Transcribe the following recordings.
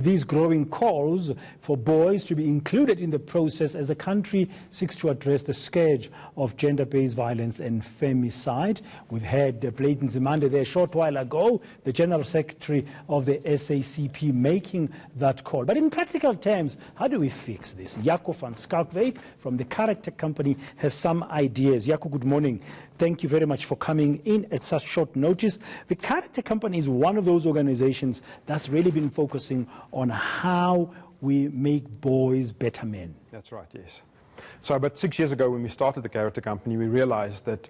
These growing calls for boys to be included in the process as the country seeks to address the scourge of gender-based violence and femicide. We've had Nzimande there a short while ago, the General Secretary of the SACP, making that call. But in practical terms, how do we fix this? Jaco van Skalkwyk from the Character Company has some ideas. Jaco, good morning. Thank you very much for coming in at such short notice. The Character Company is one of those organizations that's really been focusing on how we make boys better men. That's right, yes. So about 6 years ago when we started the Character Company, we realized that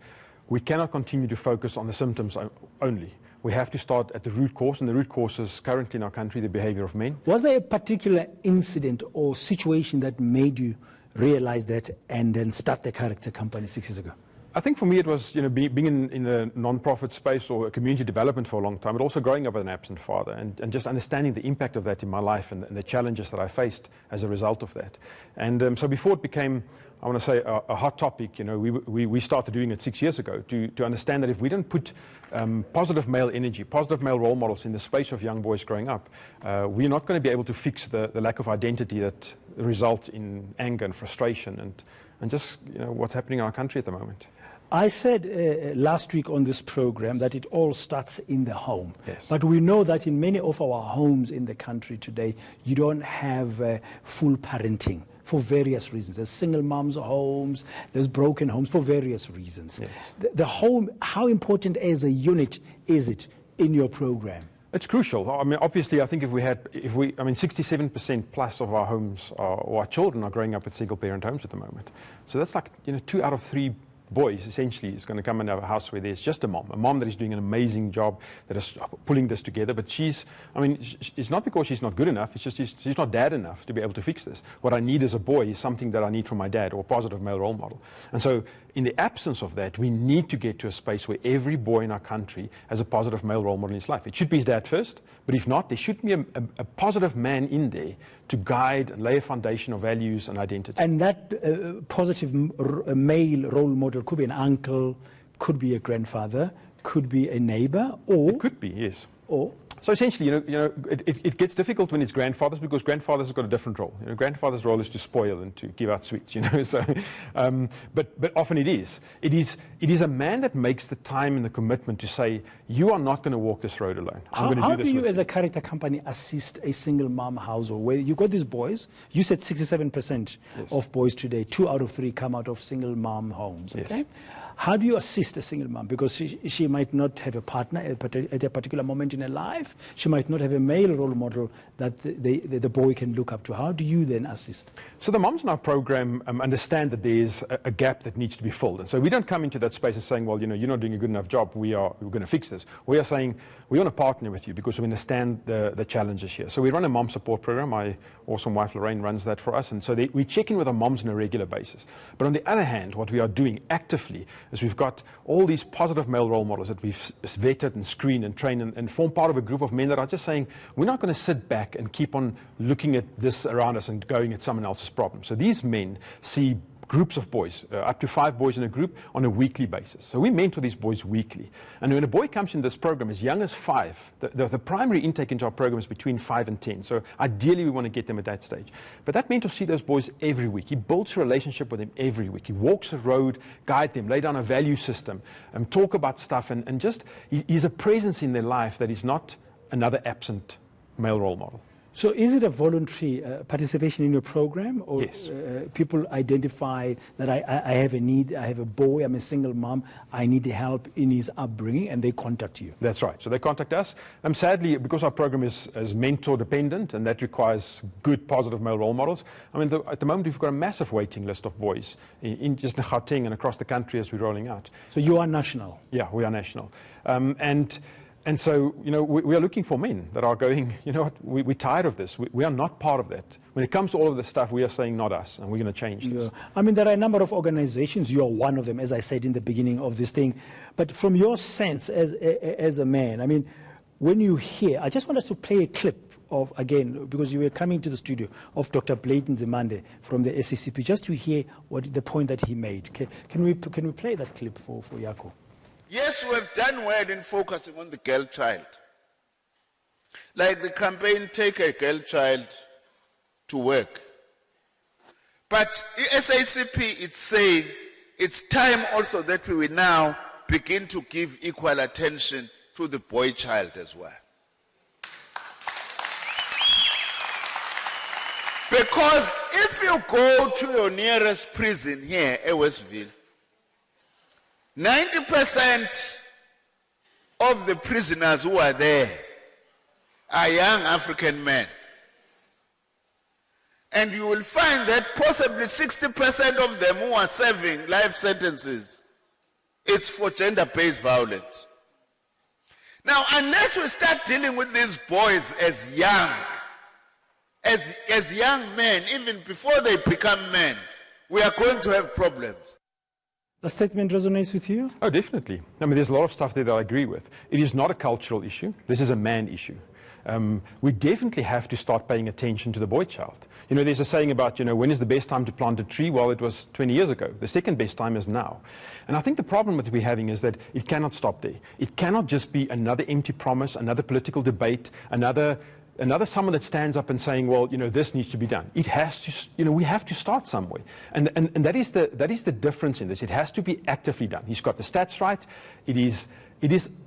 we cannot continue to focus on the symptoms only. We have to start at the root cause, and the root cause is currently in our country the behavior of men. Was there a particular incident or situation that made you realize that and then start the Character Company 6 years ago? I think for me it was, being in the non-profit space or community development for a long time, but also growing up with an absent father and just understanding the impact of that in my life and the challenges that I faced as a result of that. And so before it became, I want to say, a hot topic, we started doing it 6 years ago to understand that if we don't put positive male energy, positive male role models in the space of young boys growing up, we're not going to be able to fix the lack of identity that results in anger and frustration and just what's happening in our country at the moment. I said last week on this program that it all starts in the home. Yes. But we know that in many of our homes in the country today, you don't have full parenting for various reasons. There's single moms' homes, there's broken homes for various reasons. Yes. The home, how important as a unit is it in your program? It's crucial. I mean, obviously, I think if 67% plus of our homes or our children are growing up with single-parent homes at the moment. So that's like, 2 out of 3 boys essentially is going to come into a house where there's just a mom that is doing an amazing job, that is pulling this together. But it's not because she's not good enough, it's just she's not dad enough to be able to fix this. What I need as a boy is something that I need from my dad, or a positive male role model. And so in the absence of that, we need to get to a space where every boy in our country has a positive male role model in his life. It should be his dad first, but if not, there should be a positive man in there to guide and lay a foundation of values and identity. And that positive male role model could be an uncle, could be a grandfather, could be a neighbor, or... It could be, yes. Or... So essentially, it gets difficult when it's grandfathers, because grandfathers have got a different role. Grandfather's role is to spoil and to give out sweets. So, but often it is. It is a man that makes the time and the commitment to say, you are not going to walk this road alone. How do you, as a Character Company, assist a single mom household where you got these boys? You said 67% yes. of boys today, 2 out of 3 come out of single mom homes. Yes. Okay. How do you assist a single mom? Because she might not have a partner at a particular moment in her life. She might not have a male role model that the boy can look up to. How do you then assist? So the moms in our program understand that there's a gap that needs to be filled. And so we don't come into that space and saying, well, you're not doing a good enough job. We're going to fix this. We are saying, we want to partner with you because we understand the challenges here. So we run a mom support program. My awesome wife, Lorraine, runs that for us. And so we check in with our moms on a regular basis. But on the other hand, what we are doing actively is we've got all these positive male role models that we've vetted and screened and trained and form part of a group of men that are just saying, we're not going to sit back and keep on looking at this around us and going at someone else's problem. So these men see groups of boys, up to 5 boys in a group on a weekly basis. So we mentor these boys weekly. And when a boy comes in this program as young as 5, the primary intake into our program is between 5 and 10. So ideally we want to get them at that stage. But that mentor sees those boys every week. He builds a relationship with them every week. He walks the road, guide them, lay down a value system, talk about stuff, and just he's a presence in their life that is not another absent male role model. So is it a voluntary participation in your program, or yes. People identify that I have a need, I have a boy, I'm a single mom, I need help in his upbringing, and they contact you? That's right. So they contact us. Sadly, because our program is mentor dependent, and that requires good, positive male role models, at the moment we've got a massive waiting list of boys in just in Gauteng and across the country as we're rolling out. So you are national? Yeah, we are national. And so, we are looking for men that are going, we're tired of this. We are not part of that. When it comes to all of this stuff, we are saying not us, and we're going to change this. Yeah. There are a number of organizations. You are one of them, as I said in the beginning of this thing. But from your sense as a man, when you hear, I just want us to play a clip of, again, because you were coming to the studio, of Dr. Nzimande from the SACP, just to hear the point that he made. Can we play that clip for Jaco? Yes, we have done well in focusing on the girl child. Like the campaign, Take a Girl Child to Work. But SACP, it's saying it's time also that we will now begin to give equal attention to the boy child as well. Because if you go to your nearest prison here at Westville, 90% of the prisoners who are there are young African men. And you will find that possibly 60% of them who are serving life sentences, it's for gender-based violence. Now, unless we start dealing with these boys as young men, even before they become men, we are going to have problems. The statement resonates with you? Oh, definitely. I mean, there's a lot of stuff there that I agree with. It is not a cultural issue. This is a man issue. We definitely have to start paying attention to the boy child. You know, there's a saying about, you know, when is the best time to plant a tree? Well, it was 20 years ago. The second best time is now. And I think the problem that we're having is that it cannot stop there. It cannot just be another empty promise, another political debate, another someone that stands up and saying, well, you know, this needs to be done. It has to, you know, we have to start somewhere. And that is the difference in this. It has to be actively done. He's got the stats right. It is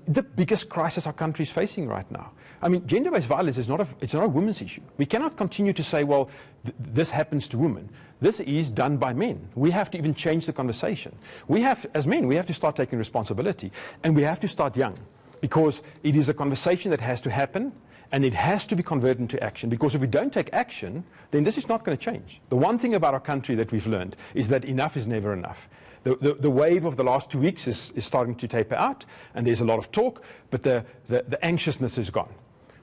the biggest crisis our country is facing right now. I mean, gender-based violence is not a women's issue. We cannot continue to say, well, this happens to women. This is done by men. We have to even change the conversation. As men, we have to start taking responsibility. And we have to start young. Because it is a conversation that has to happen. And it has to be converted into action, because if we don't take action, then this is not going to change. The one thing about our country that we've learned is that enough is never enough. The wave of the last 2 weeks is starting to taper out, and there's a lot of talk, but the anxiousness is gone.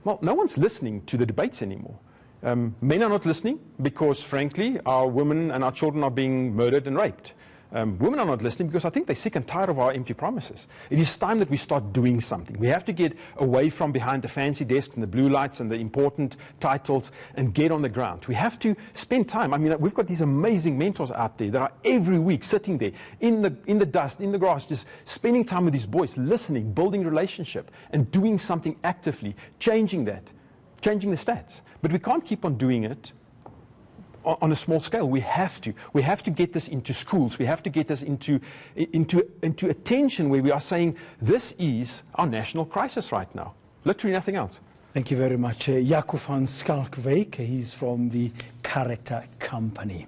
Well, no one's listening to the debates anymore. Men are not listening because, frankly, our women and our children are being murdered and raped. Women are not listening because I think they're sick and tired of our empty promises. It is time that we start doing something. We have to get away from behind the fancy desks and the blue lights and the important titles and get on the ground. We have to spend time. I mean, we've got these amazing mentors out there that are every week sitting there in the dust, in the grass, just spending time with these boys, listening, building relationship, and doing something actively, changing the stats. But we can't keep on doing it on a small scale. We have to get this into schools. We have to get this into attention, where we are saying this is our national crisis right now. Literally nothing else. Thank you very much. Jaco van Schalkwyk, he's from the Character Company.